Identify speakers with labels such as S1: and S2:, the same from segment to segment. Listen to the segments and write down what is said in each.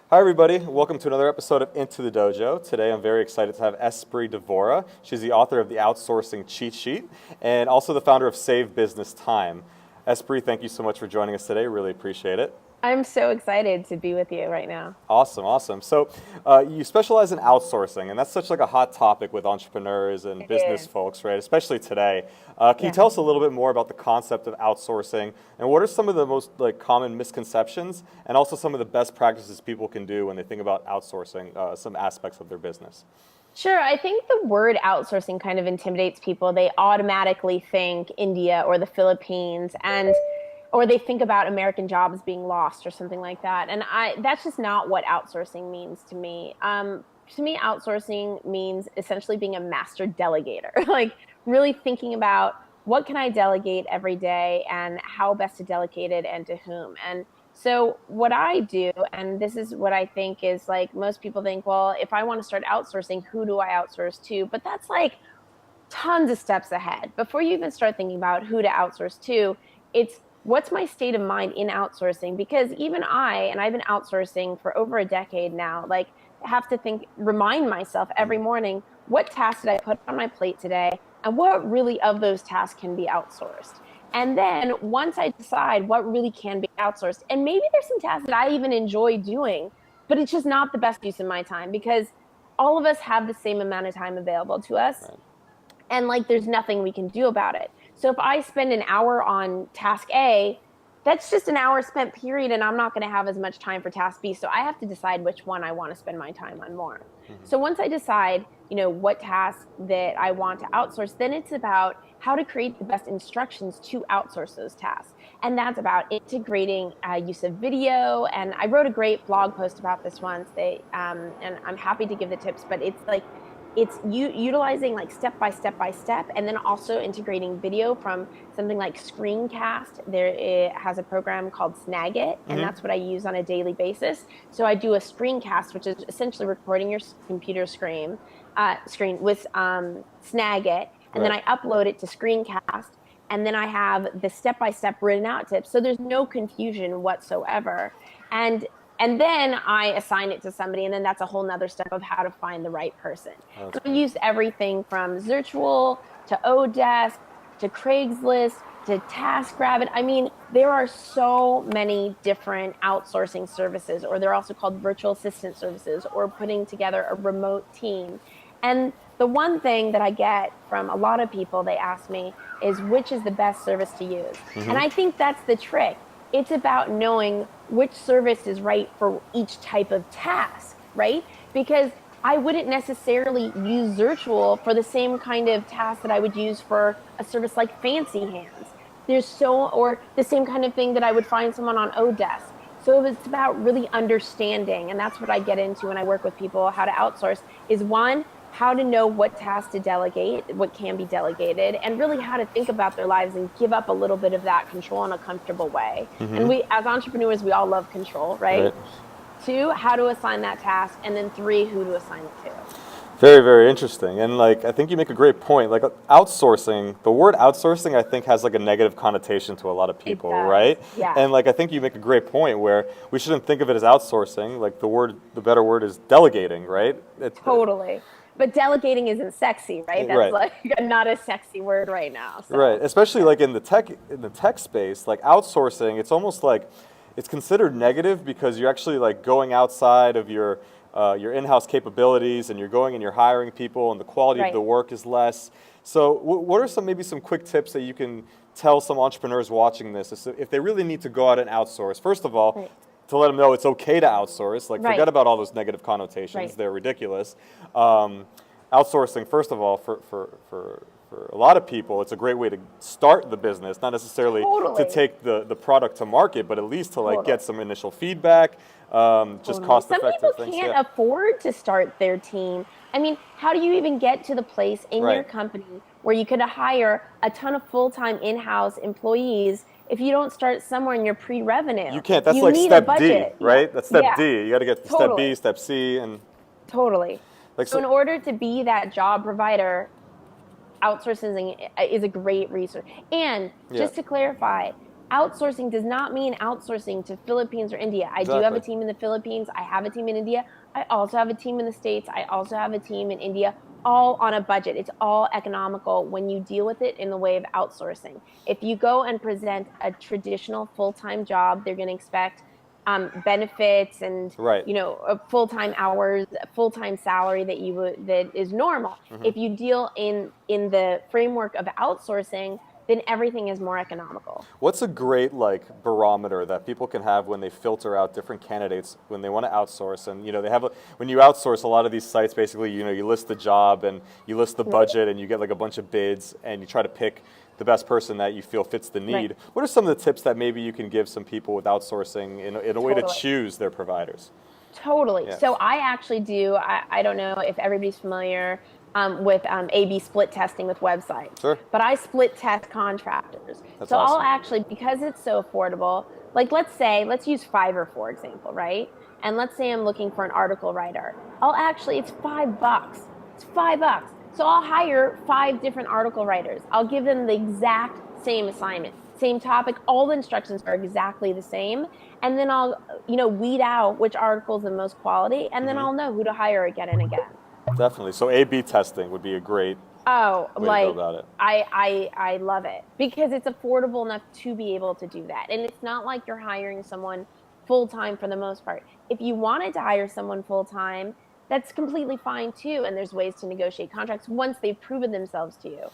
S1: Hi everybody, welcome to another episode of Into the Dojo. Today I'm very excited to have Espree Devora. She's the author of the Outsourcing Cheat Sheet and also the founder of Save Business Time. Espree, thank you so much for joining us today, really appreciate it.
S2: I'm so excited to be with you right now.
S1: Awesome, awesome. So you specialize in outsourcing, and that's such like a hot topic with entrepreneurs and
S2: It
S1: business
S2: is.
S1: folks, right? Especially today. Can you
S2: Yeah.
S1: tell us a little bit more about the concept of outsourcing, and what are some of the most like common misconceptions, and also some of the best practices people can do when they think about outsourcing some aspects of their business?
S2: Sure. I think the word outsourcing kind of intimidates people. They automatically think India or the Philippines or they think about American jobs being lost or something like that. And that's just not what outsourcing means to me. To me, outsourcing means essentially being a master delegator, like really thinking about what can I delegate every day and how best to delegate it and to whom. And so what I do, and this is what I think is like most people think, well, if I want to start outsourcing, who do I outsource to? But that's like tons of steps ahead. Before you even start thinking about who to outsource to, it's what's my state of mind in outsourcing? Because even and I've been outsourcing for over a decade now, like have to remind myself every morning, what tasks did I put on my plate today? And what really of those tasks can be outsourced? And then once I decide what really can be outsourced, and maybe there's some tasks that I even enjoy doing, but it's just not the best use of my time because all of us have the same amount of time available to us
S1: Right.
S2: and like there's nothing we can do about it. So if I spend an hour on task A, that's just an hour spent period and I'm not going to have as much time for task B. So I have to decide which one I want to spend my time on more. So once I decide, what task that I want to outsource, then it's about how to create the best instructions to outsource those tasks. And that's about integrating use of video. And I wrote a great blog post about this once. And I'm happy to give the tips, but it's utilizing like step by step by step, and then also integrating video from something like Screencast. It has a program called Snagit, and that's what I use on a daily basis. So I do a screencast, which is essentially recording your computer screen with Snagit, and then
S1: Right.
S2: I upload it to Screencast, and then I have the step by step written out tips. So there's no confusion whatsoever. And and then I assign it to somebody, and then that's a whole nother step of how to find the right person.
S1: Oh, that's
S2: And I
S1: great.
S2: use everything from Zirtual to Odesk to Craigslist to TaskRabbit. I mean, there are so many different outsourcing services, or they're also called virtual assistant services, or putting together a remote team. And the one thing that I get from a lot of people, they ask me, is which is the best service to use? And I think that's the trick. It's about knowing which service is right for each type of task, right? Because I wouldn't necessarily use Zirtual for the same kind of task that I would use for a service like Fancy Hands. Or the same kind of thing that I would find someone on Odesk. So it's about really understanding, and that's what I get into when I work with people, how to outsource is one, how to know what tasks to delegate, what can be delegated, and really how to think about their lives and give up a little bit of that control in a comfortable way. And as entrepreneurs, we all love control, right?
S1: Right.
S2: Two, how to assign that task, and then three, who to assign it to.
S1: Very, very interesting. And like I think you make a great point. Like outsourcing, the word outsourcing I think has like a negative connotation to a lot of
S2: It
S1: people,
S2: does,
S1: right?
S2: yeah,
S1: And like I think you make a great point where we shouldn't think of it as outsourcing. Like the better word is delegating, right?
S2: totally. But delegating isn't sexy, right? That's
S1: Right.
S2: like not a sexy word right now.
S1: Right,
S2: So,
S1: especially
S2: yeah.
S1: like in the tech space, like outsourcing, it's almost like it's considered negative because you're actually like going outside of your in-house capabilities, and you're going and you're hiring people, and the quality of the
S2: Right.
S1: work is less. So, what are maybe some quick tips that you can tell some entrepreneurs watching this if they really need to go out and outsource? First of all,
S2: Right.
S1: to let them know it's okay to outsource. Like, forget
S2: Right.
S1: about all those negative connotations;
S2: Right.
S1: they're ridiculous. Outsourcing, first of all, for a lot of people, it's a great way to start the business, not necessarily to
S2: Totally.
S1: take the product to market, but at least to like
S2: Totally.
S1: get some initial feedback, just
S2: Totally. Some
S1: cost-effective
S2: people
S1: things.
S2: can't
S1: Yeah,
S2: afford to start their team. I mean, how do you even get to the place in your
S1: right.
S2: company where you could hire a ton of full-time in-house employees if you don't start somewhere in your
S1: You
S2: pre-revenue?
S1: can't. That's
S2: You
S1: like
S2: need a
S1: step D,
S2: budget. Yeah.
S1: right? That's step
S2: Yeah.
S1: D. You got to get to step B,
S2: Totally.
S1: step C, and
S2: Totally.
S1: like
S2: So in
S1: so.
S2: order to be that job provider, outsourcing is a great resource. And
S1: Yeah.
S2: just to clarify, outsourcing does not mean outsourcing to Philippines or India. I do have a
S1: Exactly.
S2: team in the Philippines. I have a team in India. I also have a team in the States. I also have a team in India, all on a budget. It's all economical when you deal with it in the way of outsourcing. If you go and present a traditional full-time job, they're going to expect benefits and
S1: Right.
S2: full-time hours, full-time salary that is normal.
S1: Hmm.
S2: If you deal in the framework of outsourcing, then everything is more economical.
S1: What's a great like barometer that people can have when they filter out different candidates when they want to outsource? And they have when you outsource, a lot of these sites basically you list the job and you list the budget and you get like a bunch of bids and you try to pick the best person that you feel fits the need.
S2: Right.
S1: What are some of the tips that maybe you can give some people with outsourcing in a way to
S2: Totally.
S1: choose their providers?
S2: Totally.
S1: Yeah.
S2: So I actually do. I don't know if everybody's familiar with A/B split testing with websites,
S1: Sure.
S2: but I split test contractors.
S1: That's
S2: So
S1: awesome.
S2: I'll actually, because it's so affordable, like let's use Fiverr for example, right? And let's say I'm looking for an article writer. It's $5. It's $5. So I'll hire 5 different article writers. I'll give them the exact same assignment, same topic. All the instructions are exactly the same. And then I'll, weed out which article is the most quality, and then I'll know who to hire again and again.
S1: Definitely. So A/B testing would be a great
S2: Oh,
S1: way to go about it.
S2: I love it because it's affordable enough to be able to do that. And it's not like you're hiring someone full time for the most part. If you wanted to hire someone full time, that's completely fine too. And there's ways to negotiate contracts once they've proven themselves to you.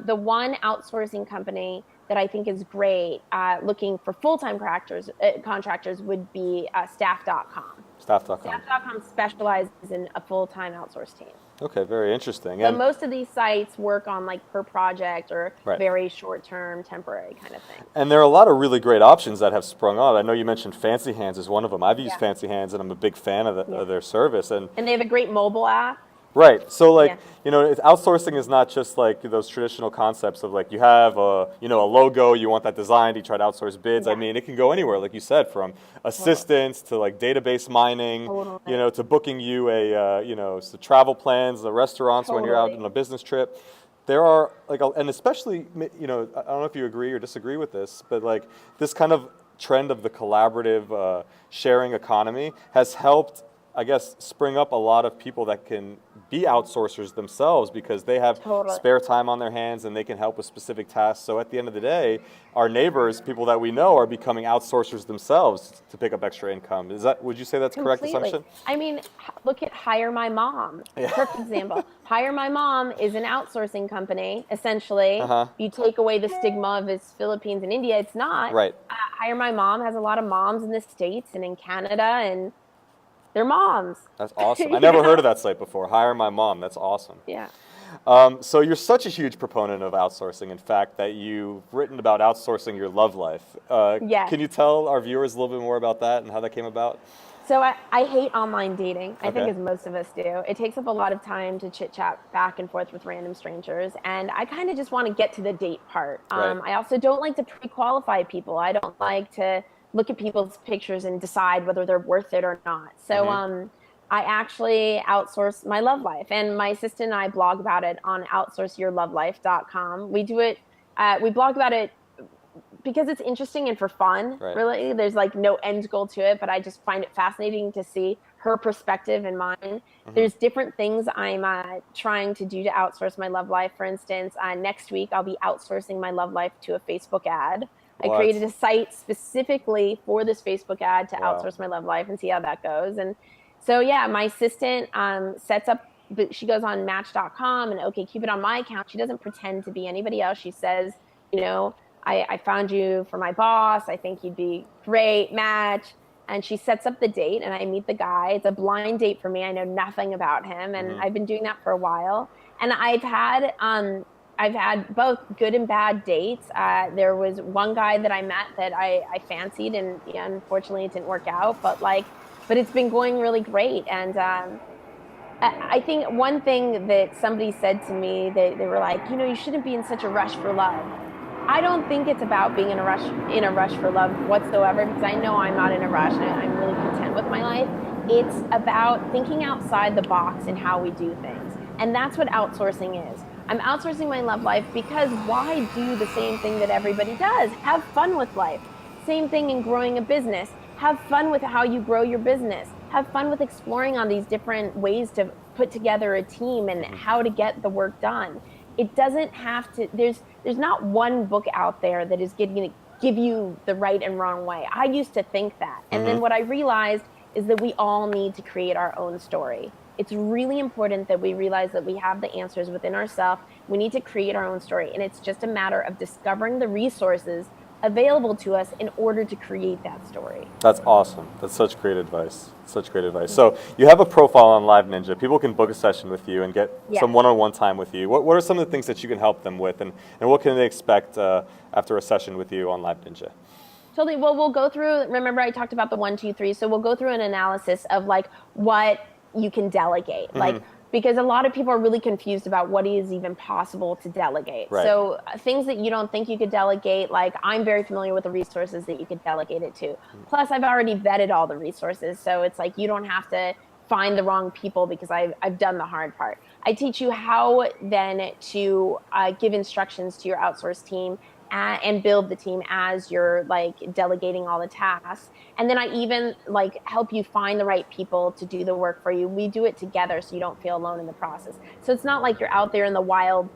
S2: The one outsourcing company that I think is great looking for full time contractors would be staff.com.
S1: Staff.com.
S2: Staff.com specializes in a full time outsource team.
S1: Okay, very interesting.
S2: But most of these sites work on like per project or
S1: Right.
S2: very short term, temporary kind of thing.
S1: And there are a lot of really great options that have sprung on. I know you mentioned Fancy Hands is one of them. I've used
S2: Yeah.
S1: Fancy Hands, and I'm a big fan of their service. And
S2: And they have a great mobile app.
S1: right, so like
S2: Yeah.
S1: outsourcing is not just like those traditional concepts of like you have a logo, you want that designed, you try to outsource bids. I
S2: Yeah.
S1: mean, it can go anywhere, like you said, from assistance to like database mining,
S2: Totally.
S1: to booking you the travel plans, the restaurants when you're out
S2: Totally.
S1: on a business trip. There are and especially I don't know if you agree or disagree with this, but like this kind of trend of the collaborative sharing economy has helped, I guess, spring up a lot of people that can be outsourcers themselves because they have
S2: Totally.
S1: spare time on their hands and they can help with specific tasks. So at the end of the day, our neighbors, people that we know, are becoming outsourcers themselves to pick up extra income. Would you say that's a correct
S2: Completely.
S1: assumption?
S2: I mean, look at Hire My Mom. Perfect example. Hire My Mom is an outsourcing company, essentially. You take away the stigma of it's Philippines and India, it's not.
S1: Right.
S2: Hire My Mom has a lot of moms in the States and in Canada, and they're moms.
S1: That's awesome. I never heard of that site before. Hire My Mom. That's awesome.
S2: Yeah.
S1: So you're such a huge proponent of outsourcing, in fact, that you've written about outsourcing your love life.
S2: Yes.
S1: Can you tell our viewers a little bit more about that and how that came about?
S2: So I hate online dating. I think
S1: Okay.
S2: as most of us do. It takes up a lot of time to chit chat back and forth with random strangers, and I kind of just want to get to the date part.
S1: Right.
S2: I also don't like to pre-qualify people. I don't like to look at people's pictures and decide whether they're worth it or not. So I actually outsource my love life, and my assistant and I blog about it on outsourceyourlovelife.com. We do it. We blog about it because it's interesting and for fun.
S1: Right.
S2: Really, there's like no end goal to it, but I just find it fascinating to see her perspective and mine. There's different things I'm trying to do to outsource my love life. For instance, next week I'll be outsourcing my love life to a Facebook ad. I
S1: What?
S2: created a site specifically for this Facebook ad to
S1: Wow.
S2: outsource my love life and see how that goes. And so, yeah, my assistant sets up, but she goes on Match.com and OkCupid on my account. She doesn't pretend to be anybody else. She says, I found you for my boss. I think you'd be great match. And she sets up the date, and I meet the guy. It's a blind date for me. I know nothing about him, and I've been doing that for a while. And I've had both good and bad dates. There was one guy that I met that I fancied, and unfortunately it didn't work out. But it's been going really great. And I think one thing that somebody said to me, they were like, you shouldn't be in such a rush for love. I don't think it's about being in a rush for love whatsoever, because I know I'm not in a rush and I'm really content with my life. It's about thinking outside the box and how we do things. And that's what outsourcing is. I'm outsourcing my love life because why do the same thing that everybody does? Have fun with life. Same thing in growing a business. Have fun with how you grow your business. Have fun with exploring on these different ways to put together a team and how to get the work done. It doesn't have to, there's not one book out there that is going to give you the right and wrong way. I used to think that. And then what I realized is that we all need to create our own story. It's really important that we realize that we have the answers within ourselves. We need to create our own story. And it's just a matter of discovering the resources available to us in order to create that story.
S1: That's awesome. That's such great advice. Such great advice. So you have a profile on LiveNinja. People can book a session with you and get some one-on-one time with you. What are some of the things that you can help them with, and what can they expect after a session with you on LiveNinja?
S2: Totally. Well, we'll go through, remember I talked about the 1, 2, 3. So we'll go through an analysis of like what you can delegate. Like, because a lot of people are really confused about what is even possible to delegate.
S1: Right.
S2: So things that you don't think you could delegate, like I'm very familiar with the resources that you could delegate it to. Plus, I've already vetted all the resources. So it's like you don't have to find the wrong people because I've done the hard part. I teach you how then to give instructions to your outsourced team and build the team as you're like delegating all the tasks. And then I even like help you find the right people to do the work for you. We do it together so you don't feel alone in the process. So it's not like you're out there in the wild,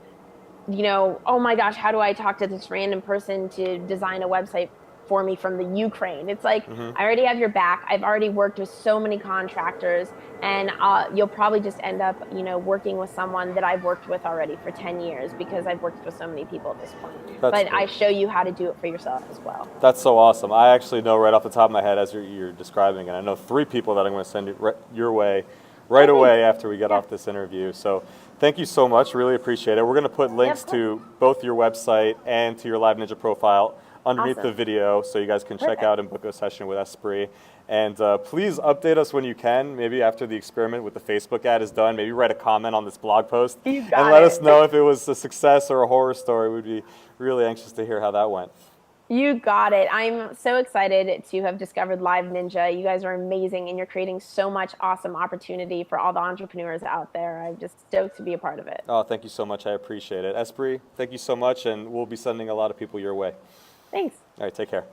S2: you know, oh my gosh, how do I talk to this random person to design a website for me from the Ukraine? It's like, I already have your back. I've already worked with so many contractors, and you'll probably just end up, you know, working with someone that I've worked with already for 10 years because I've worked with so many people at this point. But
S1: great.
S2: I show you how to do it for yourself as well.
S1: That's so awesome. I actually know right off the top of my head as you're describing it, I know 3 people that I'm going to send your way right away after we get off this interview. So thank you so much. Really appreciate it. We're going to put links to both your website and to your LiveNinja profile underneath the video so you guys can check out and book a session with Espree. And please update us when you can, maybe after the experiment with the Facebook ad is done. Maybe write a comment on this blog post and let us know if it was a success or a horror story. We'd be really anxious to hear how that went.
S2: You got it. I'm so excited to have discovered LiveNinja. You guys are amazing, and you're creating so much awesome opportunity for all the entrepreneurs out there. I'm just stoked to be a part of it.
S1: Oh, thank you so much. I appreciate it. Espree, thank you so much, and we'll be sending a lot of people your way.
S2: Thanks.
S1: All right, take care.